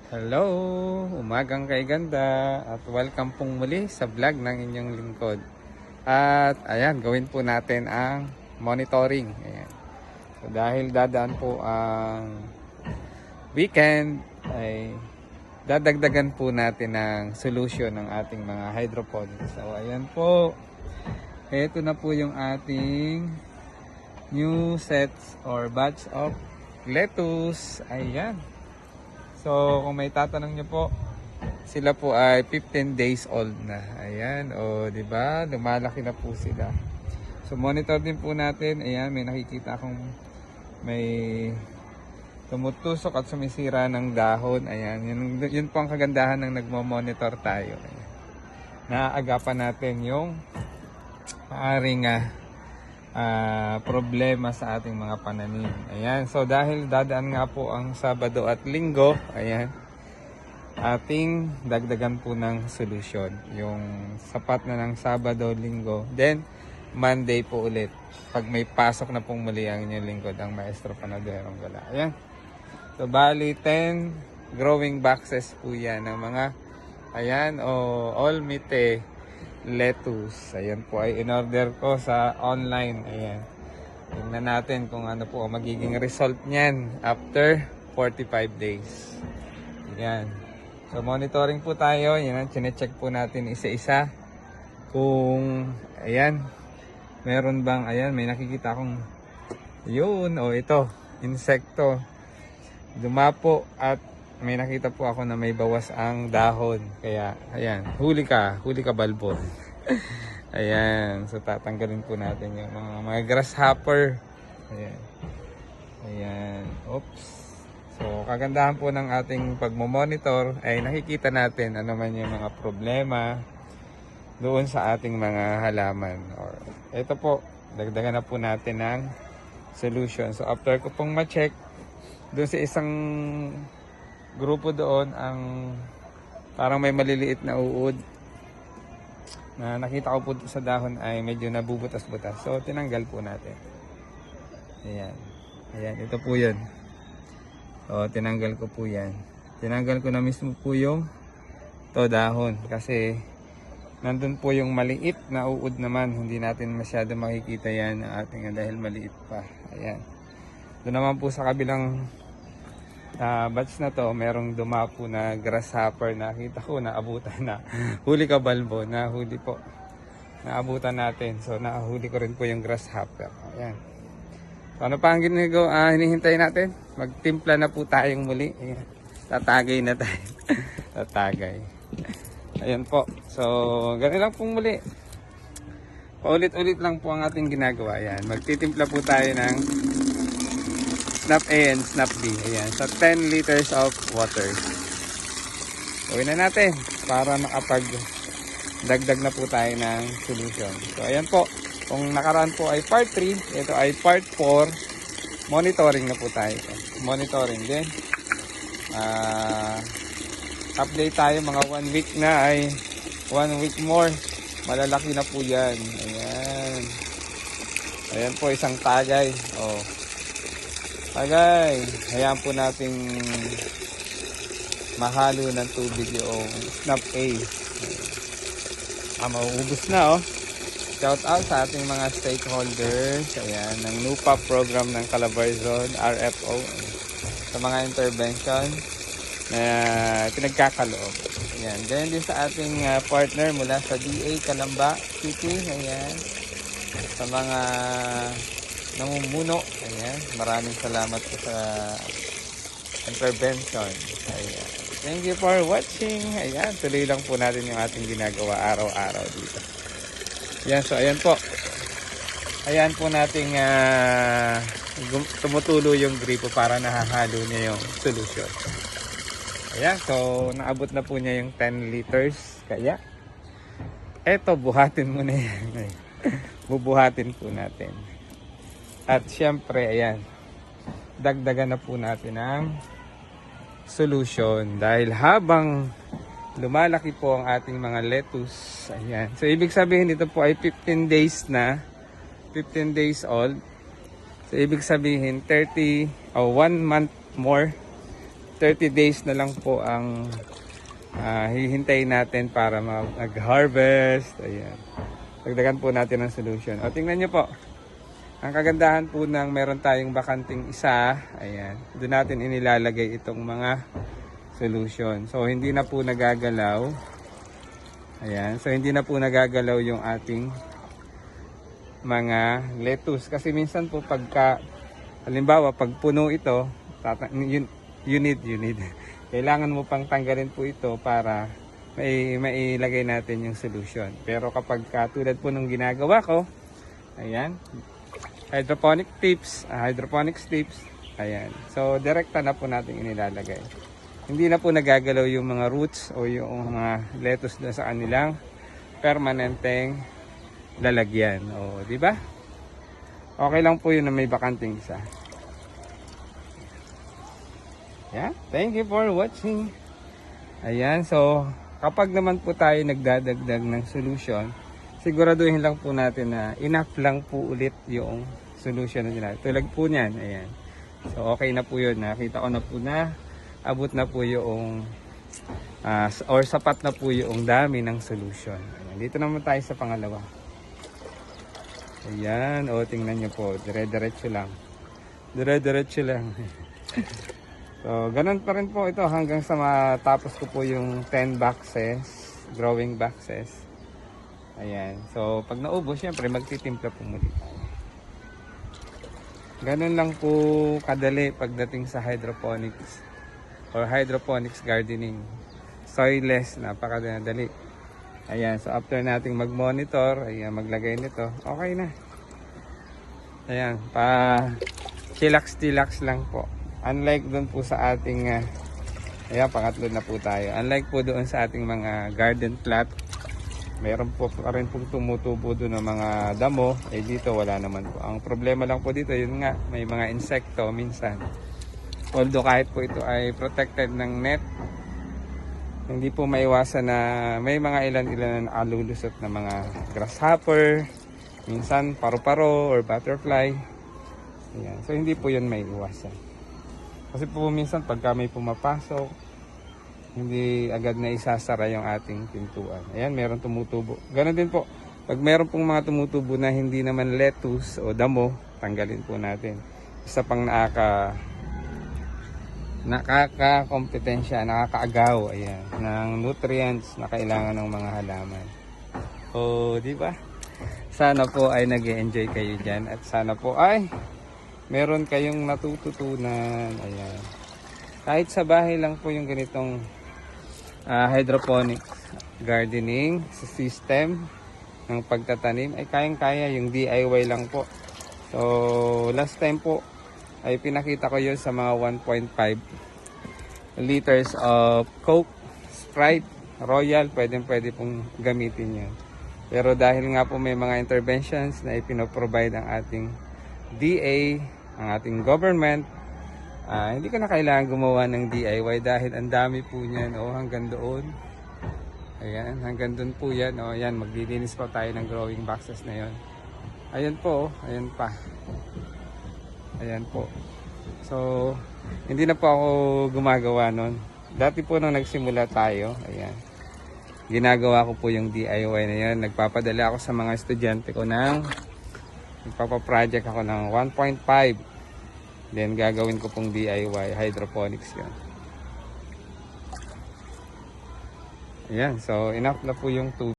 Hello, umagang kay ganda at welcome pong muli sa vlog ng inyong lingkod. At ayan, gawin po natin ang monitoring. Ayan. So, dahil dadaan po ang weekend, ay dadagdagan po natin ng solution ng ating mga hydroponics. So ayan po, ito na po yung ating new sets or batch of lettuce. Ayan. So, kung may tatanong niyo po, sila po ay 15 days old na. Ayan, o, di ba? Lumalaki na po sila. So, monitor din po natin. Ayan, may nakikita akong may tumutusok at sumisira ng dahon. Ayan, yun po ang kagandahan ng nagmo-monitor tayo. Ayan. Naaagapan natin yung maaring problema sa ating mga pananim. Ayan, so dahil dadaan nga po ang Sabado at Linggo, ayan, ating dagdagan po ng solusyon. Yung sapat na ng Sabado, Linggo, then Monday po ulit. Pag may pasok na pong muli ang inyong lingkod, ang Maestro Panaderong Gala. Ayan. So bali 10 growing boxes po yan ng mga, ayan, all mite lettuce. Ayan po ay in-order ko sa online. Ayan. Tingnan natin kung ano po ang magiging result niyan after 45 days. Ayan. So monitoring po tayo. Ayan, chine-check po natin isa-isa kung ayan, meron bang, ayan, may nakikita akong yun, o ito, insekto. Dumapo at may nakita po ako na may bawas ang dahon. Kaya, ayan, huli ka balbon. Ayan, so tatanggalin po natin yung mga grasshopper. Ayan. Ayan, oops. So, kagandahan po ng ating pagmomonitor ay nakikita natin ano man yung mga problema doon sa ating mga halaman. Or, ito po, dagdagan na po natin ng solution. So, after ko pong ma-check, doon sa isang grupo doon, ang parang may maliliit na uod na nakita ko po sa dahon ay medyo nabubutas-butas. So, tinanggal po natin. Ayan. Ayan, ito po yun. O, tinanggal ko po yan. Tinanggal ko na mismo po yung dahon. Kasi, nandun po yung maliit na uod naman. Hindi natin masyado makikita yan ang ating dahil maliit pa. Ayan. Doon naman po sa kabilang batch na to, merong dumapo na grasshopper. Nakita ko, naabutan na. Huli ka balbo, nahuli po. Naabutan natin. So, nahuli ko rin po yung grasshopper. Ayan. So, ano pa ang hinihintay natin? Magtimpla na po tayong muli. Ayan. Tatagay na tayo. Tatagay. Ayan po. So, ganun lang pong muli. Paulit-ulit lang po ang ating ginagawa. Ayan. Magtitimpla po tayo ng Snap A and Snap B. Ayan. So, 10 liters of water. Gawin na natin para makapag-dagdag na po tayo ng solution. So, ayan po. Kung nakaraan po ay part 3, ito ay part 4. Monitoring na po tayo. Monitoring din. Update tayo mga 1 week na ay 1 week more. Malalaki na po yan. Ayan. Ayan po, isang tagay. Oh. Tagay. Hayaan po nating mahalo ng tubig yung Snap A. Mauubos na, oh. Shout out sa ating mga stakeholders. Ayan, ng NUPA program ng Calabarzon, RFO. Sa mga intervention na pinagkakaloob. Ayan. Ganyan din sa ating partner mula sa DA Calamba City. Ayan. Sa mga namumuno. Ayan. Maraming salamat po sa intervention. Ayan. Thank you for watching. Ayan. Tuloy lang po natin yung ating ginagawa araw-araw dito. Ayan. So, ayan po. Ayan po nating tumutulo yung gripo para nahahalo niya yung solution. Ayan, so naabot na po niya yung 10 liters. Kaya, eto, buhatin muna yan. Bubuhatin po natin. At syempre, ayan, dagdagan na po natin ang solution. Dahil habang lumalaki po ang ating mga lettuce, ayan. So, ibig sabihin, ito po ay 15 days na. 15 days old. So, ibig sabihin, 1 month more 30 days na lang po ang hihintayin natin para mag-harvest. Ayan. Dagdagan po natin ang solution. O, tingnan nyo po. Ang kagandahan po ng meron tayong bakanting isa, ayan, doon natin inilalagay itong mga solution. So, hindi na po nagagalaw. Ayan. So, hindi na po nagagalaw yung ating mga lettuce. Kasi minsan po pagka, halimbawa, pag puno ito, you need. Kailangan mo pang tanggalin po ito para mailagay natin yung solution. Pero kapag tulad po nung ginagawa ko, ayan, hydroponics tips, ayan. So, direkta na po natin inilalagay. Hindi na po nagagalaw yung mga roots o yung mga lettuce na sa kanilang permanenteng lalagyan. O, di ba? Okay lang po yun na may bakanting isa. Yeah, thank you for watching. Ayan, so kapag naman po tayo nagdadagdag ng solution, siguraduhin lang po natin na enough lang po ulit yung solution na nila. Tulad po niyan, ayan. So okay na po yun. Nakita ko na po na abot na po yung or sapat na po yung dami ng solution. Ayan. Dito naman tayo sa pangalawa. Ayan, o tingnan nyo po, dire-diretso lang. Dire-diretso lang. So, ganun pa rin po ito hanggang sa matapos ko po yung 10 boxes, growing boxes. Ayan. So, pag naubos, syempre magtitimpla po muli tayo. Ganun lang po kadali pagdating sa hydroponics or hydroponics gardening. Soilless, napakadali. Ayan. So, after nating mag-monitor, ayan, maglagay nito, okay na. Ayan. Chillax lang po. Unlike doon po sa ating ayan, pangatlo na po tayo. Unlike po doon sa ating mga garden plot, mayroon po rin pong tumutubo doon ng mga damo. Eh dito wala naman po. Ang problema lang po dito, yun nga, may mga insekto minsan. Although kahit po ito ay protected ng net, hindi po maiwasan na may mga ilan-ilan na alulusot na mga grasshopper, minsan paru-paro or butterfly. Ayan. So hindi po yun may iwasan. Kasi po minsan pagka may pumapasok, hindi agad na isasara yung ating pintuan. Ayan, meron tumutubo. Ganon din po. Pag meron pong mga tumutubo na hindi naman lettuce o damo, tanggalin po natin. Isa pang nakaka-kompetensya, nakakaagaw, ayan, ng nutrients na kailangan ng mga halaman. O, di ba? Sana po ay nag-enjoy kayo dyan at sana po ay meron kayong natututunan. Ayan. Kahit sa bahay lang po yung ganitong hydroponics gardening system ng pagtatanim ay kayang-kaya, yung DIY lang po. So last time po ay pinakita ko yun sa mga 1.5 liters of Coke, Sprite, Royal, pwede pong gamitin yun. Pero dahil nga po may mga interventions na ipinoprovide ang ating DA, ang ating government, hindi ko na kailangan gumawa ng DIY dahil ang dami po niyan. O, hanggang doon. Ayan, hanggang doon po yan. O, ayan, maglilinis pa tayo ng growing boxes na yon. Ayan po, ayan pa. Ayan po. So, hindi na po ako gumagawa nun. Dati po nung nagsimula tayo, ayan, ginagawa ko po yung DIY na yan. Nagpapadala ako sa mga estudyante ko ng magpapa-project ako ng 1.5. Then gagawin ko pong DIY hydroponics yan. Ayan, so enough na po yung tubig.